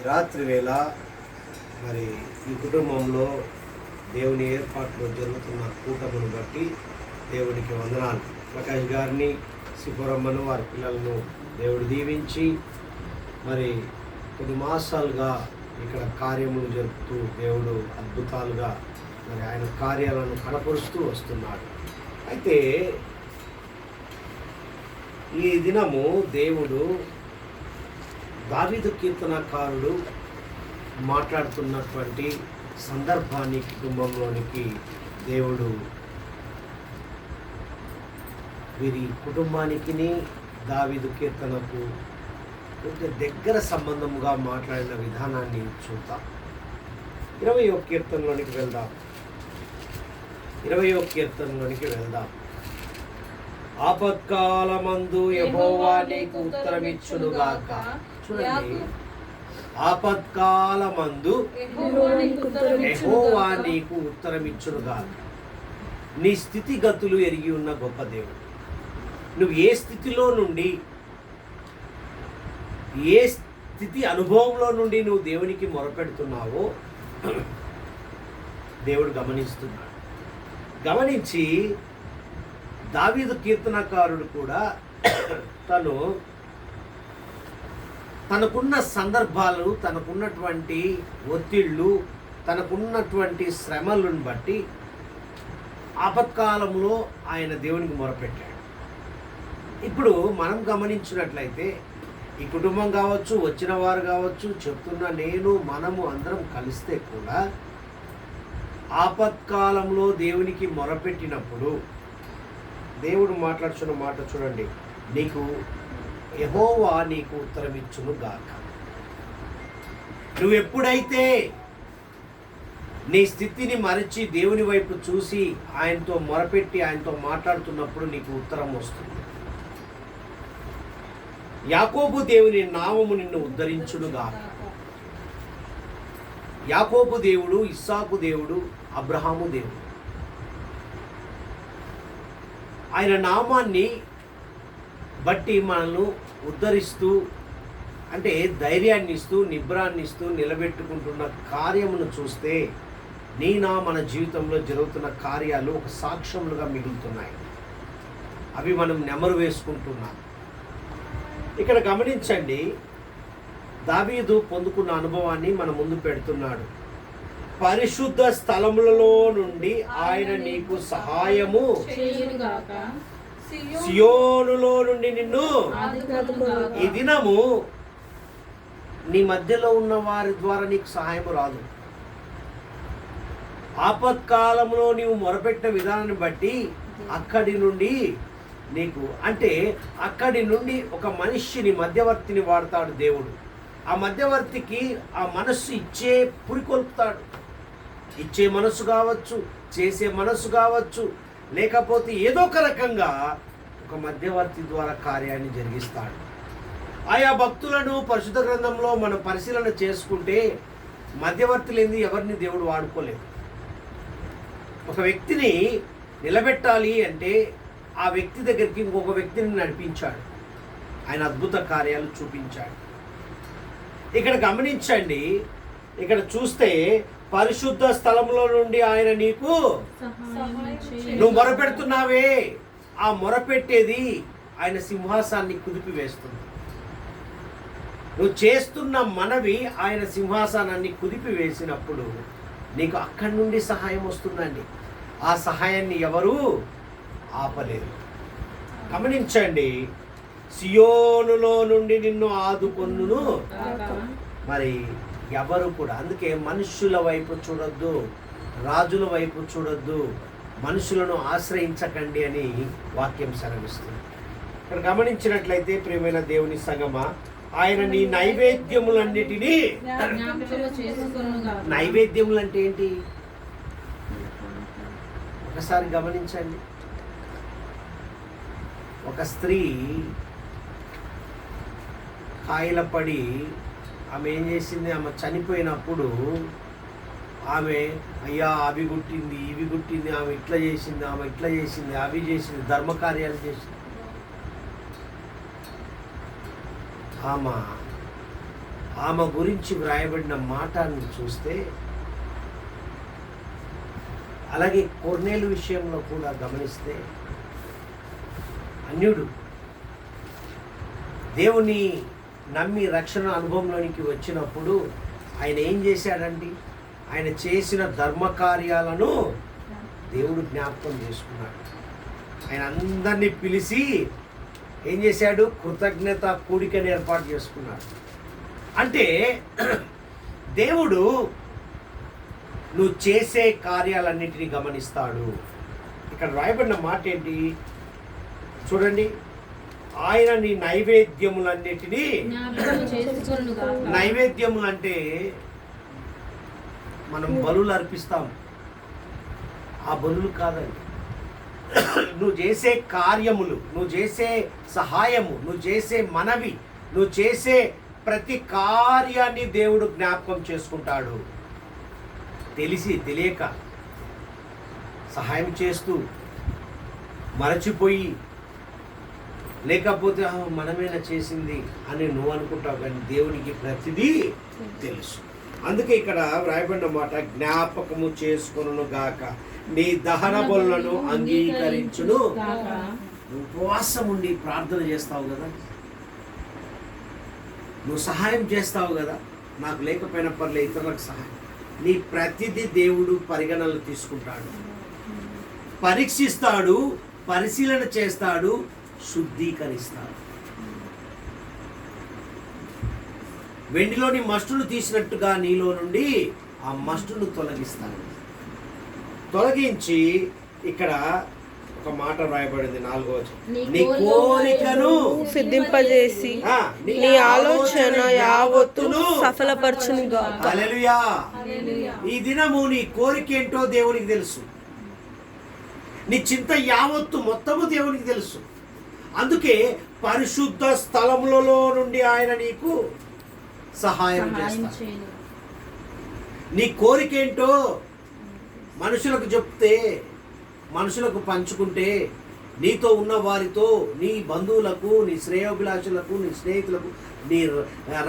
రాత్రి వేళ మరి ఈ కుటుంబంలో దేవుని ఏర్పాట్లో జరుగుతున్న కూటమును బట్టి దేవునికి వందనాలు. ప్రకాష్ గారిని, శివరమ్మను, వారి పిల్లలను దేవుడు దీవించి మరి కొన్ని మాసాలుగా ఇక్కడ కార్యములు జరుపుతూ దేవుడు అద్భుతాలుగా మరి ఆయన కార్యాలను కనపరుస్తూ వస్తున్నాడు. అయితే ఈ దినము దేవుడు దావీదు కీర్తనకారుడు మాట్లాడుతున్నటువంటి సందర్భాన్ని కుటుంబంలోనికి దేవుడు వీరి కుటుంబానికి దావీదు కీర్తనకు కొంచెం దగ్గర సంబంధముగా మాట్లాడిన విధానాన్ని చూద్దాం. 20వ కీర్తనలోనికి వెళ్దాం. 20వ కీర్తనలోనికి వెళ్దాం. ఆపత్కాలమందు యెహోవా నీకు ఉత్తరమిచ్చునుగాక. చూడండి, ఆపత్కాలమందు యెహోవా నీకు ఉత్తరమిచ్చునుగాక. నీ స్థితిగతులు ఎరిగి ఉన్న గొప్ప దేవుడు. నువ్వు ఏ స్థితిలో నుండి, ఏ స్థితి అనుభవంలో నుండి నువ్వు దేవునికి మొరపెడుతున్నావో దేవుడు గమనిస్తున్నాడు. గమనించి దావీదు కీర్తనకారుడు కూడా తనకున్న సందర్భాలు, తనకున్నటువంటి ఒత్తిళ్ళు, తనకున్నటువంటి శ్రమలను బట్టి ఆపత్కాలంలో ఆయన దేవునికి మొరపెట్టాడు. ఇప్పుడు మనం గమనించినట్లయితే ఈ కుటుంబం కావచ్చు, వచ్చిన వారు కావచ్చు, చెప్తున్న నేను, మనము అందరం కలిస్తే కూడా ఆపత్కాలంలో దేవునికి మొరపెట్టినప్పుడు దేవుడు మాట్లాడుతున్న మాట చూడండి, నీకు యెహోవా నీకు ఉత్తరమిచ్చును గాక. నువ్వు ఎప్పుడైతే నీ స్థితిని మరచి దేవుని వైపు చూసి ఆయనతో మొరపెట్టి ఆయనతో మాట్లాడుతున్నప్పుడు నీకు ఉత్తరం వస్తుంది. యాకోబు దేవుని నామము నిన్ను ఉద్ధరించును గాక. యాకోబు దేవుడు, ఇస్సాకు దేవుడు, అబ్రహాము దేవుడు. ఆయన నామాన్ని బట్టి మనల్ని ఉద్ధరిస్తూ, అంటే ధైర్యాన్ని ఇస్తూ, నిబ్రాన్ని ఇస్తూ నిలబెట్టుకుంటున్న కార్యమును చూస్తే మన జీవితంలో జరుగుతున్న కార్యాలు ఒక సాక్ష్యములుగా మిగులుతున్నాయి. అవి మనం నెమరు వేసుకుంటున్నాం. ఇక్కడ గమనించండి, దావీదు పొందుకున్న అనుభవాన్ని మన ముందు పెడుతున్నాడు. పరిశుద్ధ స్థలములలో నుండి ఆయన నీకు సహాయము చేయునుగాక. సియోనులో నుండి నిన్ను ఈ దినము నీ మధ్యలో ఉన్న వారి ద్వారా నీకు సహాయము రాదు. ఆపత్కాలంలో నీవు మొరపెట్టిన విధానాన్ని బట్టి అక్కడి నుండి నీకు, అంటే అక్కడి నుండి ఒక మనిషిని, మధ్యవర్తిని వాడతాడు దేవుడు. ఆ మధ్యవర్తికి ఆ మనస్సు ఇచ్చే పురికొల్పుతాడు. ఇచ్చే మనసు కావచ్చు, చేసే మనసు కావచ్చు, లేకపోతే ఏదో ఒక రకంగా ఒక మధ్యవర్తి ద్వారా కార్యాన్ని జరిగిస్తాడు. ఆయా భక్తులను పరిశుద్ధ గ్రంథంలో మనం పరిశీలన చేసుకుంటే మధ్యవర్తి లేని ఎవరిని దేవుడు వాడుకోలేదు. ఒక వ్యక్తిని నిలబెట్టాలి అంటే ఆ వ్యక్తి దగ్గరికి ఇంకొక వ్యక్తిని నడిపించాడు. ఆయన అద్భుత కార్యాలు చూపించాడు. ఇక్కడ గమనించండి, ఇక్కడ చూస్తే పరిశుద్ధ స్థలంలో నుండి ఆయన నీకు, నువ్వు మొరపెడుతున్నావే, ఆ మొరపెట్టేది ఆయన సింహాసాన్ని కుదిపివేస్తుంది. నువ్వు చేస్తున్న మనవి ఆయన సింహాసనాన్ని కుదిపివేసినప్పుడు నీకు అక్కడి నుండి సహాయం వస్తుందండి. ఆ సహాయాన్ని ఎవరు ఆపలేరు. గమనించండి, సియోనులో నుండి నిన్ను ఆదుకొన్నును. మరి ఎవరు కూడా, అందుకే మనుషుల వైపు చూడొద్దు, రాజుల వైపు చూడొద్దు, మనుషులను ఆశ్రయించకండి అని వాక్యం సెలవిస్తుంది. ఇక్కడ గమనించినట్లయితే ప్రియమైన దేవుని సంగమా, ఆయన నీ నైవేద్యములన్నిటినీ, నైవేద్యములు అంటే ఏంటి ఒకసారి గమనించండి. ఒక స్త్రీ కాయలపడి ఆమె ఏం చేసింది, ఆమె చనిపోయినప్పుడు ఆమె అయ్యా అవి గుట్టింది, ఇవి గుట్టింది, ఆమె ఇట్లా చేసింది, ఆమె ఇట్లా చేసింది, అవి చేసింది, ధర్మకార్యాలు చేసింది. ఆమె ఆమె గురించి వ్రాయబడిన మాటను చూస్తే, అలాగే కొర్నేలు విషయంలో కూడా గమనిస్తే, అన్యుడు దేవుని నమ్మి రక్షణ అనుభవంలోనికి వచ్చినప్పుడు ఆయన ఏం చేశాడండి? ఆయన చేసిన ధర్మకార్యాలను దేవుడు జ్ఞాపకం చేసుకున్నాడు. ఆయన అందరినీ పిలిచి ఏం చేశాడు? కృతజ్ఞత కూడికని ఏర్పాటు చేసుకున్నాడు. అంటే దేవుడు నువ్వు చేసే కార్యాలన్నింటినీ గమనిస్తాడు. ఇక్కడ రాయబడిన మాట ఏంటి చూడండి, ఆయన నీ నైవేద్యములన్నిటినీ, నైవేద్యములు అంటే మనం బలులు అర్పిస్తాం, ఆ బలులు కాదండి. నువ్వు చేసే కార్యములు, నువ్వు చేసే సహాయము, నువ్వు చేసే మనవి, నువ్వు చేసే ప్రతి కార్యాన్ని దేవుడు జ్ఞాపకం చేసుకుంటాడు. తెలియక సహాయం చేస్తూ మరచిపోయి, లేకపోతే మనమేనా చేసింది అని నువ్వు అనుకుంటావు, కానీ దేవునికి ప్రతిదీ తెలుసు. అందుకే ఇక్కడ వ్రాయబడిన మాట, జ్ఞాపకము చేసుకొనును గాక, నీ దహన బలులను అంగీకరించును. ఉపవాసం ఉండి ప్రార్థన చేస్తావు కదా, నువ్వు సహాయం చేస్తావు కదా, నాకు లేకపోయినా పర్లే ఇతరులకు సహాయం, నీ ప్రతిదీ దేవుడు పరిగణనలు తీసుకుంటాడు, పరీక్షిస్తాడు, పరిశీలన చేస్తాడు, శుద్ధీకరిస్తాడు. వెండిలోని మస్టును తీసినట్టుగా నీలో నుండి ఆ మస్టును తొలగిస్తాడు. తొలగించి ఇక్కడ ఒక మాట రాయబడింది 4వ వచనం, నీ కోరికను సిద్ధింపజేసి నీ ఆలోచన యావత్తును సఫలపరచునుగా. హల్లెలూయా. ఈ దినము నీ కోరిక ఏంటో దేవునికి తెలుసు, నీ చింత యావత్తు మొత్తము దేవునికి తెలుసు. అందుకే పరిశుద్ధ స్థలములలో నుండి ఆయన నీకు సహాయం చేస్తాడు. నీ కోరికేంటో మనుషులకు చెప్తే, మనుషులకు పంచుకుంటే, నీతో ఉన్న వారితో, నీ బంధువులకు, నీ శ్రేయోభిలాషులకు, నీ స్నేహితులకు, నీ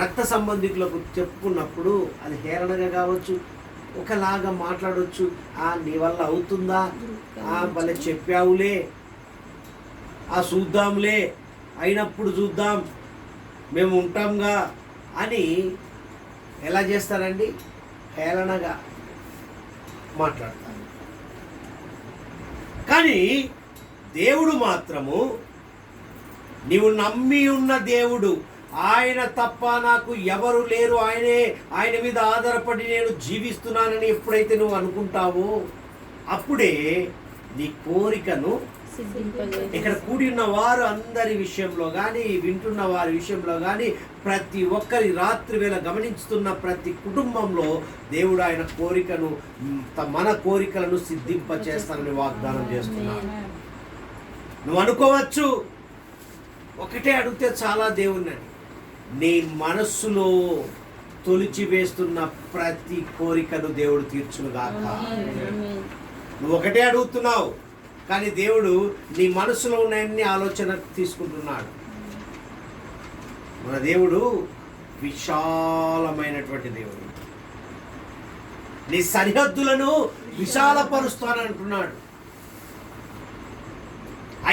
రక్త సంబంధికులకు చెప్పుకున్నప్పుడు అది హేళనగా కావచ్చు, ఒకలాగా మాట్లాడవచ్చు. నీ వల్ల అవుతుందా, భలే చెప్పావులే, చూద్దాంలే, అయినప్పుడు చూద్దాం, మేము ఉంటాంగా అని ఎలా చేస్తారండి? హేళనగా మాట్లాడతారు. కానీ దేవుడు మాత్రము, నీవు నమ్మి ఉన్న దేవుడు, ఆయన తప్ప నాకు ఎవరు లేరు, ఆయన మీద ఆధారపడి నేను జీవిస్తున్నానని ఎప్పుడైతే నువ్వు అనుకుంటావో అప్పుడే నీ కోరికను, ఇక్కడ కూడి ఉన్న వారు అందరి విషయంలో కానీ, వింటున్న వారి విషయంలో కానీ, ప్రతి ఒక్కరి రాత్రి వేళ గమనిస్తున్న ప్రతి కుటుంబంలో దేవుడు ఆయన కోరికను, మన కోరికలను సిద్ధింప చేస్తానని వాగ్దానం చేస్తున్నాడు. నువ్వు అనుకోవచ్చు, ఒకటే అడిగితే చాలా దేవుణ్ణి, నీ మనస్సులో తొలిచి వేస్తున్న ప్రతి కోరికను దేవుడు తీర్చునుగాక. నువ్వు ఒకటే అడుగుతున్నావు, కానీ దేవుడు నీ మనసులో ఉన్న ఆలోచన తీసుకుంటున్నాడు. మన దేవుడు విశాలమైనటువంటి దేవుడు, నీ సరిహద్దులను విశాలపరుస్తానంటున్నాడు.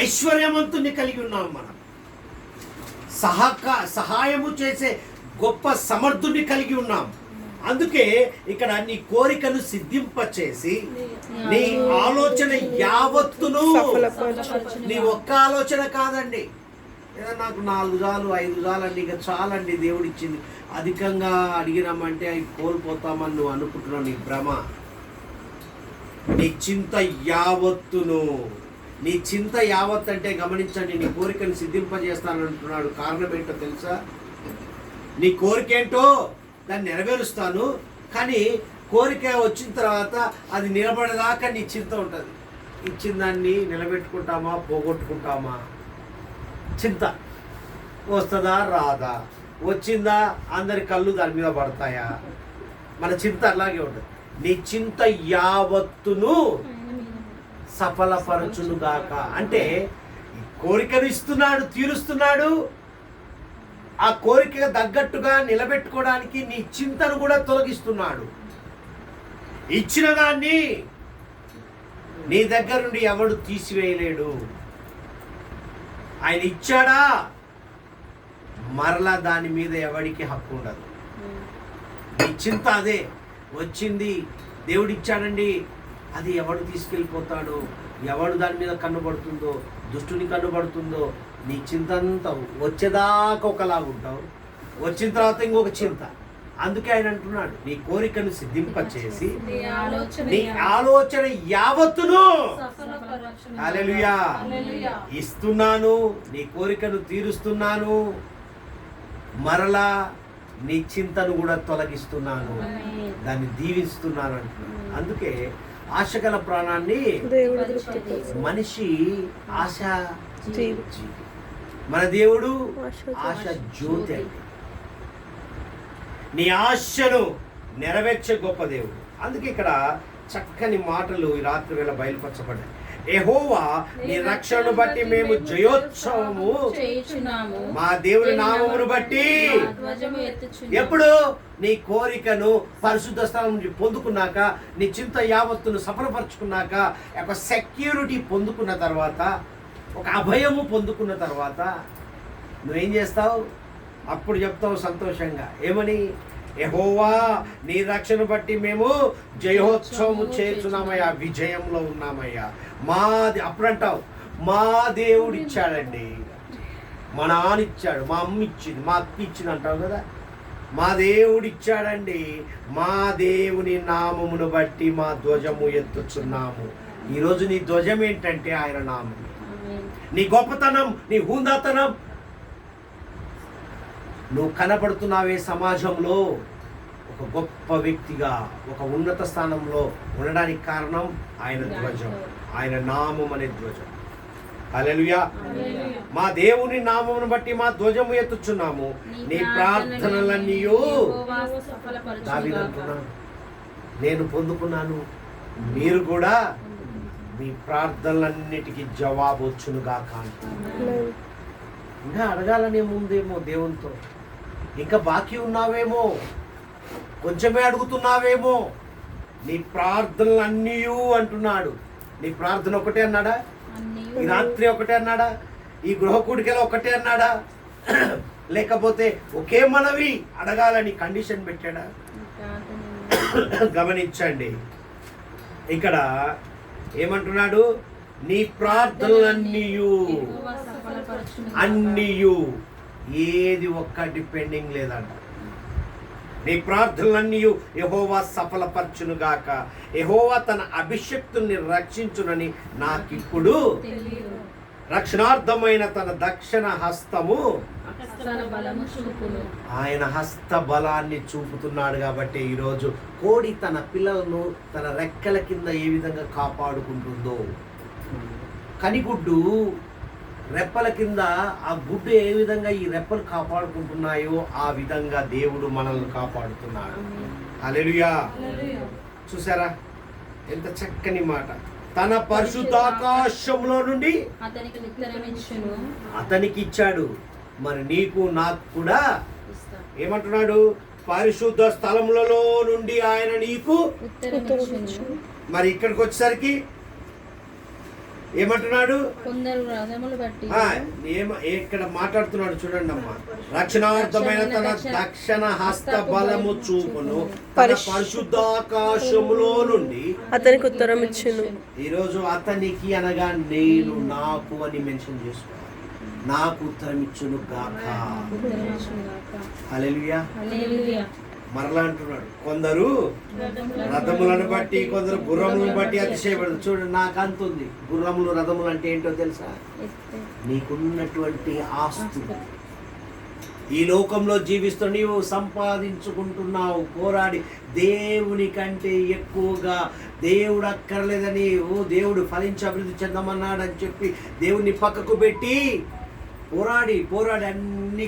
ఐశ్వర్యవంతుని కలిగి ఉన్నాం మనం, సహాయము చేసే గొప్ప సమర్థుని కలిగి ఉన్నాం. అందుకే ఇక్కడ నీ కోరికను సిద్ధింపచేసి నీ ఆలోచన యావత్తును, నీ ఒక్క ఆలోచన కాదండి, ఏదో నాకు 4 చాలు 5 చాలండి, ఇక చాలండి దేవుడు ఇచ్చింది, అధికంగా అడిగినామంటే అవి కోల్పోతామని నువ్వు అనుకుంటున్నావు, నీ భ్రమ. నీ చింత యావత్తును, నీ చింత యావత్ అంటే గమనించండి, నీ కోరికను సిద్ధింపజేస్తానంటున్నాడు. కారణం ఏంటో తెలుసా? నీ కోరికేంటో దాన్ని నెరవేరుస్తాను, కానీ కోరిక వచ్చిన తర్వాత అది నిలబడేదాకా నీ చింత ఉంటుంది. ఇచ్చిన దాన్ని నిలబెట్టుకుంటామా, పోగొట్టుకుంటామా? చింత వస్తుందా, రాదా, వచ్చిందా, అందరి కళ్ళు దాని మీద పడతాయా? మన చింత అలాగే ఉంటుంది. నీ చింత యావత్తును సఫలపరచునుగాక అంటే కోరికను ఇస్తున్నాడు, తీరుస్తున్నాడు, ఆ కోరిక తగ్గట్టుగా నిలబెట్టుకోవడానికి నీ చింతను కూడా తొలగిస్తున్నాడు. ఇచ్చిన దాన్ని నీ దగ్గర నుండి ఎవడు తీసివేయలేడు. ఆయన ఇచ్చాడా, మరలా దాని మీద ఎవడికి హక్కు ఉండదు. నీ చింత అదే. వచ్చింది, దేవుడు ఇచ్చాడండి, అది ఎవడు తీసుకెళ్ళిపోతాడు, ఎవడు దాని మీద కన్నుపడుతుందో, దుష్టుని కన్నుపడుతుందో, నీ చింత అంతా వచ్చేదాకా ఒకలాగా ఉంటావు, వచ్చిన తర్వాత ఇంకొక చింత. అందుకే ఆయన అంటున్నాడు, నీ కోరికను సిద్ధింపచేసి నీ ఆలోచన యావత్తును హల్లెలూయా ఇస్తున్నాను, నీ కోరికను తీరుస్తున్నాను, మరలా నీ చింతను కూడా తొలగిస్తున్నాను, దాన్ని దీవిస్తున్నాను అంటున్నాను. అందుకే ఆశగల ప్రాణాన్ని మనిషి ఆశ జీవి, మన దేవుడు ఆశ జ్యోతి అండి. నీ ఆశను నెరవేర్చే గొప్ప దేవుడు. అందుకే ఇక్కడ చక్కని మాటలు ఈ రాత్రి వేళ బయలుపరచబడ్డాయి. యెహోవా నీ రక్షణను బట్టి మేము జయోత్సవము చేయుచున్నాము, మా దేవుని నామమును బట్టి. ఎప్పుడు నీ కోరికను పరిశుద్ధ స్థలం నుంచి పొందుకున్నాక, నీ చింత యావత్తును సఫలపరుచుకున్నాక, ఒక సెక్యూరిటీ పొందుకున్న తర్వాత, ఒక అభయము పొందుకున్న తర్వాత నువ్వేం చేస్తావు? అప్పుడు చెప్తావు సంతోషంగా, ఏమని? యెహోవా నీ రక్షణ బట్టి మేము జయోత్సవము చేస్తున్నామయ్యా, విజయంలో ఉన్నామయ్యా. అప్పుడు అంటావు, మా దేవుడు ఇచ్చాడండి, మా నాన్న ఇచ్చాడు, మా అమ్మ ఇచ్చింది, మా అక్క ఇచ్చింది అంటావు కదా. మా దేవుడు ఇచ్చాడండి, మా దేవుని నామమును బట్టి మా ధ్వజము ఎత్తుచున్నాము. ఈరోజు నీ ధ్వజం ఏంటంటే ఆయన నామం. నీ గొప్పతనం, నీ హుందాతనం, నువ్వు కనపడుతున్నావే సమాజంలో ఒక గొప్ప వ్యక్తిగా, ఒక ఉన్నత స్థానంలో ఉండడానికి కారణం ఆయన ధ్వజం, ఆయన నామం అనే ధ్వజం. హల్లెలూయా. మా దేవుని నామమును బట్టి మా ధ్వజము ఎత్తుచున్నాము, నీ ప్రార్థనలన్నీ దావీదంటున్నాను, నేను పొందుకున్నాను, మీరు కూడా మీ ప్రార్థనలన్నిటికీ జవాబు వచ్చునుగాక. ఇంకా అడగాలనే ముందేమో దేవునితో, ఇంకా బాకీ ఉన్నావేమో, కొంచెమే అడుగుతున్నావేమో, నీ ప్రార్థనలన్నీ అంటున్నాడు. నీ ప్రార్థన ఒకటే అన్నాడా? ఈ రాత్రి ఒకటే అన్నాడా? ఈ గృహకూడికలో ఒకటే అన్నాడా? లేకపోతే ఒకే మనవి అడగాలని కండిషన్ పెట్టాడా? గమనించండి, ఇక్కడ ఏమంటున్నాడు? నీ ప్రార్థనలన్నీయు అన్నీయు, ఏది ఒక్కటి పెండింగ్ లేదంట. నీ ప్రార్థనలన్నీ యెహోవా సఫలపరచునుగాక, యెహోవా తన అభిషక్తుని రక్షించునని నాకిప్పుడు రక్షణార్థమైన తన దక్షిణ హస్తము, ఆయన హస్త బలాన్ని చూపుతున్నాడు. కాబట్టి ఈరోజు కోడి తన పిల్లలను తన రెక్కల కింద ఏ విధంగా కాపాడుకుంటుందో, కనిగుడ్డు రెప్పల కింద ఆ గుడ్డు ఏ విధంగా ఈ రెప్పలు కాపాడుకుంటున్నాయో ఆ విధంగా దేవుడు మనల్ని కాపాడుతున్నాడు. హల్లెలూయా. చూసారా ఎంత చక్కని మాట. తన పరిశుద్ధాకాశంలో నుండి అతనికి ఇచ్చాడు, మరి నీకు నాకు కూడా ఏమంటున్నాడు? పరిశుద్ధ స్థలములలో నుండి ఆయన నీకు. మరి ఇక్కడికి వచ్చేసరికి ఏమంటున్నాడు? ఇక్కడ మాట్లాడుతున్నాడు చూడండి అమ్మా, రక్షణార్థమైన తన దక్షిణ హస్త బలము చూపును తన పరిశుద్ధాకాశములో నుండి అతనికి ఉత్తరం ఇచ్చును. ఈరోజు అతనికి అనగా నేను, నాకు అని మెన్షన్ చేసుకోవాలి. నాకు ఉత్తరం ఇచ్చును గాక. హల్లెలూయా. మరలా అంటున్నాడు, కొందరు రథములను బట్టి, కొందరు గుర్రములను బట్టి అతిశయపడదు. చూడండి, నాకు అంతుంది గుర్రములు రథములు అంటే ఏంటో తెలుసా? నీకున్నటువంటి ఆస్తు, ఈ లోకంలో జీవిస్తూ నీవు సంపాదించుకుంటున్నావు, పోరాడి దేవుని కంటే ఎక్కువగా దేవుడు అక్కర్లేదని, దేవుడు ఫలించి అభివృద్ధి చెందమన్నాడని చెప్పి దేవుని పక్కకు పెట్టి పోరాడి అన్ని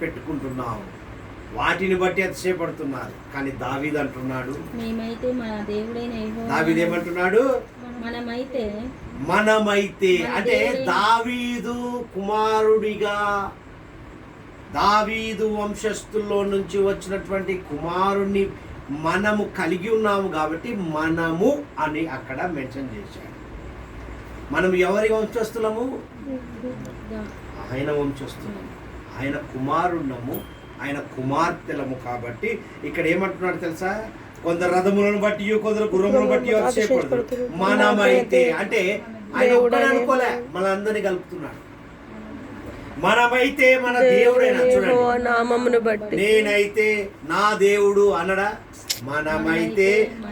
పెట్టుకుంటున్నావు, వాటిని బట్టి అతిశయపడుతున్నారు. కానీ దావీదు అంటున్నాడు, దావీదు ఏమంటున్నాడు? మనమైతే అంటే దావీదు కుమారుడిగా దావీదు వంశస్థుల్లో నుంచి వచ్చినటువంటి కుమారుణ్ణి మనము కలిగి ఉన్నాము కాబట్టి మనము అని అక్కడ మెన్షన్ చేశాడు. మనం ఎవరి వంశస్థులము? ఆయన వంశస్థులము, ఆయన కుమారుణ్ణము, ఆయన కుమార్తెలము. కాబట్టి ఇక్కడ ఏమంటున్నాడు తెలుసా? కొందరు రథములను బట్టి, కొందరు గుర్రములను బట్టి అతిశయపడుతున్నారు. మనమైతే అంటే ఆయన ఒక్కడే అనుకోలే, మనందరినీ కలుపుతున్నాడు. మనమైతే మన దేవుడైనా చూడండి, నేనైతే నా దేవుడు అనడా? మనమైతే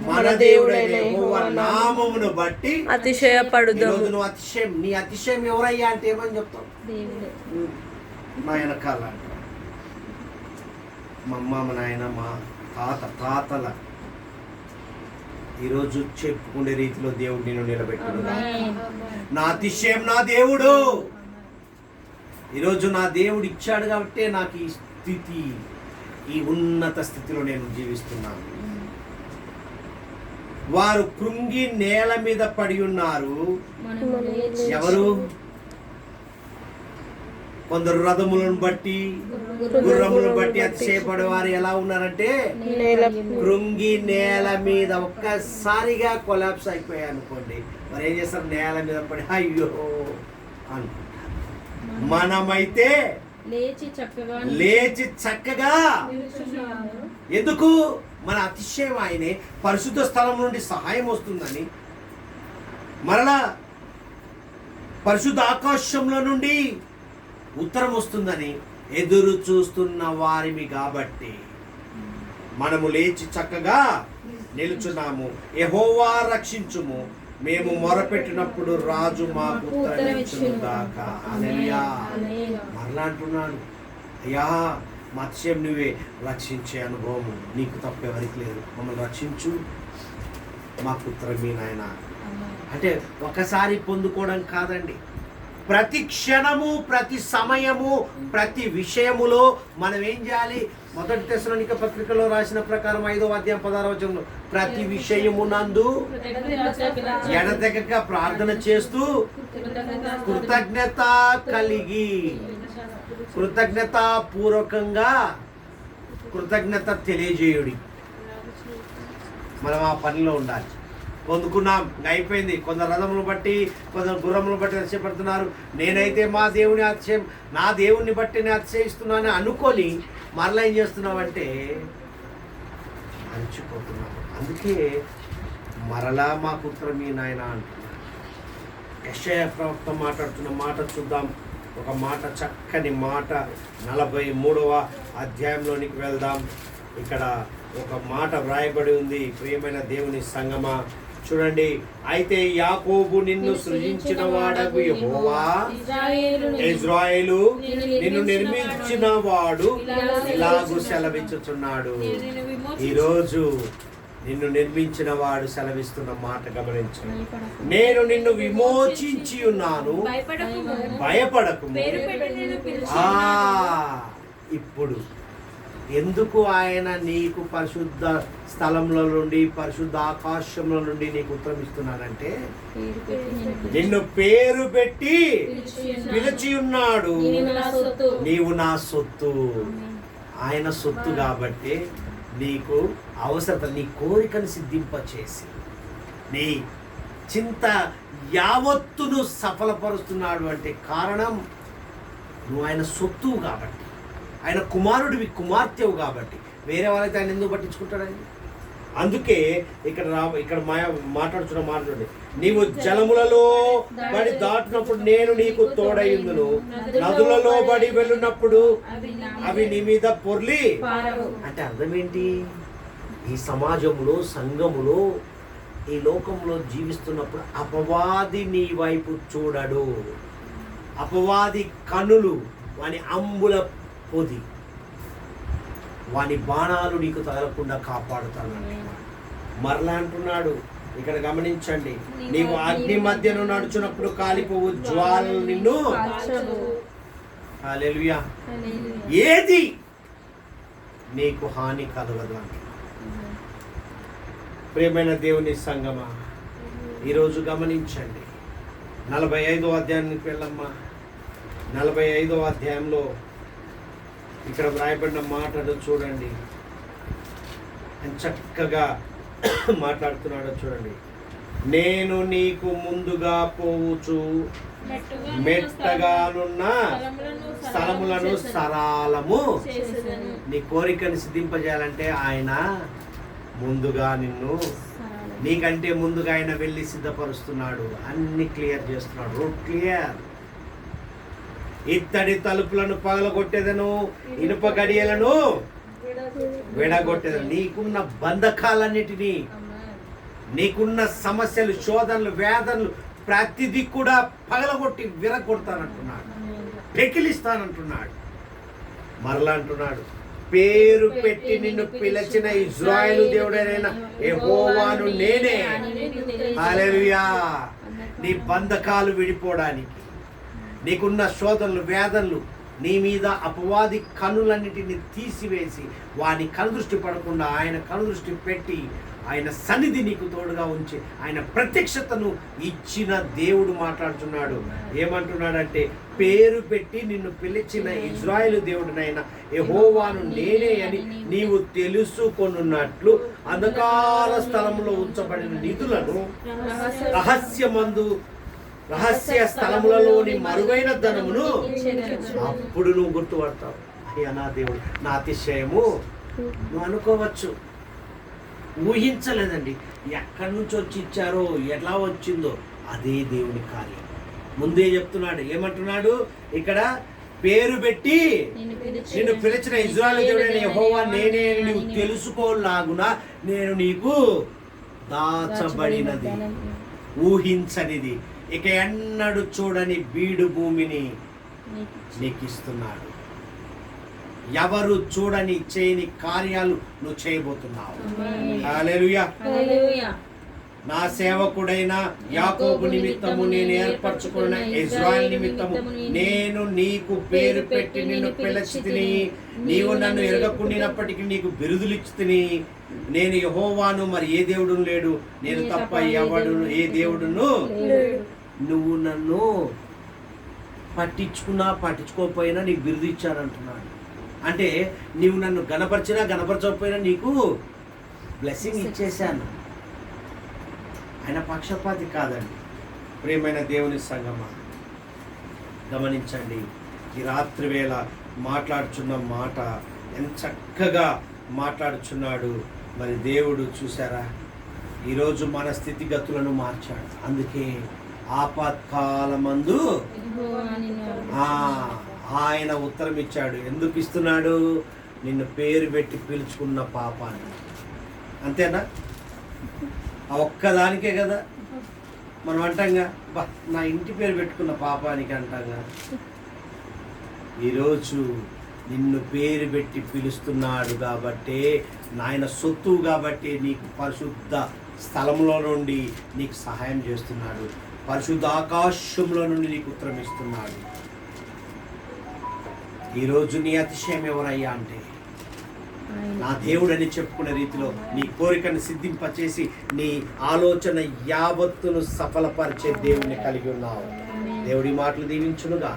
మన దేవుడైన యెహోవా నామమును బట్టి అతిశయపడుదుము. నువ్వు అతిశయం, నీ అతిశయం ఎవరయ్యా అంటే ఏమని చెప్తావు? మా వెనకాల అంటారు, మా అమ్మ, మా నాయన, మా తాతల ఈరోజు చెప్పుకునే రీతిలో దేవుడు నేను నిలబెట్టును. నా అతిశయం నా దేవుడు. ఈరోజు నా దేవుడు ఇచ్చాడు కాబట్టి నాకు ఈ స్థితి, ఈ ఉన్నత స్థితిలో నేను జీవిస్తున్నాను. వారు కృంగి నేల మీద పడి ఉన్నారు. ఎవరు? కొందరు రథములను బట్టి, గుర్రములను బట్టి అతిశయపడే వారు ఎలా ఉన్నారంటే కృంగి నేల మీద ఒక్కసారిగా కొలాప్స్ అయిపోయాయి అనుకోండి. మరి ఏం చేస్తారు? నేల మీద పడి అయ్యో అనుకుంటారు. మనమైతే లేచి చక్కగా ఎందుకు? మన అతిశయం ఆయనే. పరిశుద్ధ స్థలం నుండి సహాయం వస్తుందని, మరలా పరిశుద్ధ ఆకాశంలో నుండి ఉత్తరం వస్తుందని ఎదురు చూస్తున్న వారిమి కాబట్టి మనము లేచి చక్కగా నిలుచున్నాము. యెహోవా రక్షించుము, మేము మొరపెట్టినప్పుడు రాజు మాకు ఉత్తరమిచ్చునుగాక. హల్లెలూయా. మరలా అంటున్నాడు, అయ్యా మా అతిశయం నువ్వే, రక్షించే అనుభవం నీకు తప్ప ఎవరికి లేదు, మమ్మల్ని రక్షించు, మాకు ఉత్తరం మీ నాయన. అంటే ఒకసారి పొందుకోవడం కాదండి, ప్రతి క్షణము, ప్రతి సమయము, ప్రతి విషయములో మనం ఏం చేయాలి? మొదటి తెస్సలోనిక పత్రికలో రాసిన ప్రకారం 5వ అధ్యాయం 16వ వచనంలో ప్రతి విషయమునందు ఎడతెగక ప్రార్థన చేస్తూ కృతజ్ఞత కలిగి, కృతజ్ఞత పూర్వకంగా కృతజ్ఞత తెలియజేయుడి. మనం ఆ పనిలో ఉండాలి. పొందుకున్నాం, అయిపోయింది. కొందరు రథములను బట్టి, కొందరు గుర్రములను బట్టి అతిశయపడుతున్నారు. నేనైతే మా దేవుని అతిశయం, నా దేవుని బట్టి నేను అతిశయిస్తున్నాను అనుకొని మరలా ఏం చేస్తున్నామంటే మర్చిపోతున్నాము. అందుకే మరలా మాకు ఉత్తరం మీ నాయన అంటున్నాడు. యెషయా ప్రవక్త మాట్లాడుతున్న మాట చూద్దాం. ఒక మాట, చక్కని మాట. 43వ అధ్యాయంలోనికి వెళ్దాం. ఇక్కడ ఒక మాట వ్రాయబడి ఉంది. ప్రియమైన దేవుని సంగమా చూడండి. అయితే యాకోబు నిన్ను సృజించిన వాడగు యెహోవా, ఇశ్రాయేలు నిన్ను నిర్మించిన వాడు ఇలాగూ సెలవించుచున్నాడు. ఈరోజు నిన్ను నిర్మించిన వాడు సెలవిస్తున్న మాట గమనించండి. నేను నిన్ను విమోచించి ఉన్నాను, భయపడకుము. ఇప్పుడు ఎందుకు ఆయన నీకు పరిశుద్ధ స్థలంలో నుండి, పరిశుద్ధ ఆకాశంలో నుండి నీకు ఉత్తరం ఇస్తున్నాడంటే నిన్ను పేరు పెట్టి పిలిచి ఉన్నాడు. నీవు నా సొత్తు, ఆయన సొత్తు కాబట్టి నీకు అవసరత, నీ కోరికను సిద్ధింపచేసి నీ చింత యావత్తును సఫలపరుస్తున్నాడు అంటే కారణం నువ్వు ఆయన సొత్తువు కాబట్టి, ఆయన కుమారుడివి, కుమార్తెవు కాబట్టి. వేరే వాళ్ళైతే ఆయన ఎందుకు పట్టించుకుంటాడండి? అందుకే ఇక్కడ మాట్లాడుతున్న మాట్లాడు, నీవు జలములలో బడి దాటినప్పుడు నేను నీకు తోడైందును, నదులలో బడి వెళ్ళినప్పుడు అవి నీ మీద పొర్లి. అంటే అర్థం ఏంటి? ఈ సమాజంలో, సంఘములో, ఈ లోకంలో జీవిస్తున్నప్పుడు అపవాది నీ వైపు చూడడు. అపవాది కనులు వాని అంబుల పొది, వాని బాణాలు నీకు తగలకుండా కాపాడుతాను. మరలా అంటున్నాడు ఇక్కడ గమనించండి, నీవు అగ్ని మధ్యను నడుచున్నప్పుడు కాలిపోవు జ్వాలలు నిన్ను. హల్లెలూయా. ఏది నీకు హాని కలగదు అంటే. ప్రియమైన దేవుని సంగమా, ఈరోజు గమనించండి. 45వ అధ్యాయానికి వెళ్ళమ్మా. 45వ అధ్యాయంలో ఇక్కడ వ్రాయబడిన మాటలు చూడండి, ఎంత చక్కగా మాట్లాడుతున్నాడో చూడండి. నేను నీకు ముందుగా పోవచ్చు, మెట్టగానున్న స్థలములను సరళము. నీ కోరికను సిద్ధింపజేయాలంటే ఆయన ముందుగా నిన్ను, నీకంటే ముందుగా ఆయన వెళ్ళి సిద్ధపరుస్తున్నాడు, అన్ని క్లియర్ చేస్తున్నాడు. Route clear. ఇత్తడి తలుపులను పగలగొట్టేదను, ఇనుప గడియలను విడగొట్టేదను. నీకున్న బంధకాలన్నిటినీ, నీకున్న సమస్యలు, శోధనలు, వేదనలు ప్రతిదీ కూడా పగలగొట్టి విరగొడతానంటున్నాడు, పెకిలిస్తానంటున్నాడు. మరలా అంటున్నాడు, పేరు పెట్టి నిన్ను పిలిచిన ఇజ్రాయేలు దేవుడైన యెహోవాను నేనే. హల్లెలూయా. నీ బంధకాలు విడిపోవడానికి, నీకున్న శోధనలు, వేదనలు, నీ మీద అపవాది కన్నులన్నిటిని తీసివేసి వాని కనుదృష్టి పడకుండా ఆయన కనుదృష్టి పెట్టి ఆయన సన్నిధి నీకు తోడుగా ఉంచి ఆయన ప్రత్యక్షతను ఇచ్చిన దేవుడు మాట్లాడుతున్నాడు. ఏమంటున్నాడంటే, పేరు పెట్టి నిన్ను పిలిచిన ఇజ్రాయేలు దేవుడినైనా యెహోవాను నేనే అని నీవు తెలుసుకొనున్నట్లు అంధకార స్థలంలో ఉంచబడిన నిధులను రహస్య స్థలములలోని మరుగైన ధనమును అప్పుడు నువ్వు గుర్తుపడతావు. అయ్యా నా దేవుడు, నా అతిశయము. నువ్వు అనుకోవచ్చు, ఊహించలేదండి, ఎక్కడి నుంచి వచ్చి ఇచ్చారో, ఎలా వచ్చిందో, అదే దేవుని కార్యం. ముందే చెప్తున్నాడు. ఏమంటున్నాడు ఇక్కడ? పేరు పెట్టి నిన్ను పిలిచిన ఇజ్రాయేలు దేవుడైన యెహోవా నేనే అని నీవు తెలుసుకోలాగున నేను నీకు దాచబడినది, ఊహించనిది, ఇక ఎన్నడూ చూడని బీడు భూమిని నీకు ఇస్తున్నాడు. ఎవరు చూడని చేయని కార్యాలు నువ్వు చేయబోతున్నావు. హల్లెలూయా. నా సేవకుడైన యాకోబు నిమిత్తము నేను ఏర్పరచుకున్న ఇజ్రాయెల్ నిమిత్తము నేను నీకు పేరు పెట్టి నిన్ను పిలిచితిని. నీవు నన్ను ఎరగకుండినప్పటికీ నీకు బిరుదులు ఇచ్చితిని. నేను యెహోవాను, మరి ఏ దేవుడును లేడు, నేను తప్ప ఎవడును ఏ దేవుడును. నువ్వు నన్ను పట్టించుకోకపోయినా నీకు బిరుదు ఇచ్చానంటున్నాడు. అంటే నీవు నన్ను గణపరిచినా గణపరచకపోయినా నీకు బ్లెస్సింగ్ ఇచ్చేశాను. ఆయన పక్షపాతి కాదండి. ప్రియమైన దేవుని సంగమా, గమనించండి, ఈ రాత్రి వేళ మాట్లాడుచున్న మాట ఎంత చక్కగా మాట్లాడుచున్నాడు. మరి దేవుడు చూసారా, ఈరోజు మన స్థితిగతులను మార్చాడు. అందుకే ఆపత్కాలమందు ఆయన ఉత్తరం ఇచ్చాడు. ఎందుకు ఇస్తున్నాడు? నిన్ను పేరు పెట్టి పిలుచుకున్న పాపాన్ని. అంతేనా? ఆ ఒక్కదానికే కదా మనం అంటాంగా, బా నా ఇంటి పేరు పెట్టుకున్న పాపానికి అంటాంగా. ఈరోజు నిన్ను పేరు పెట్టి పిలుస్తున్నాడు కాబట్టి, నాయన సొత్తు కాబట్టి నీకు పరిశుద్ధ స్థలంలో నుండి నీకు సహాయం చేస్తున్నాడు, పరిశుద్ధ ఆకాశంలో నుండి నీకు ఉత్తరం ఇస్తున్నాడు. ఈరోజు నీ అతిశయం ఎవరయ్యా అంటే, నా దేవుడని చెప్పుకునే రీతిలో నీ కోరికను సిద్ధింపచేసి నీ ఆలోచన యావత్తును సఫలపరిచే దేవుని కలిగి ఉన్నావు. దేవుడి మాటలు దీవించునుగా.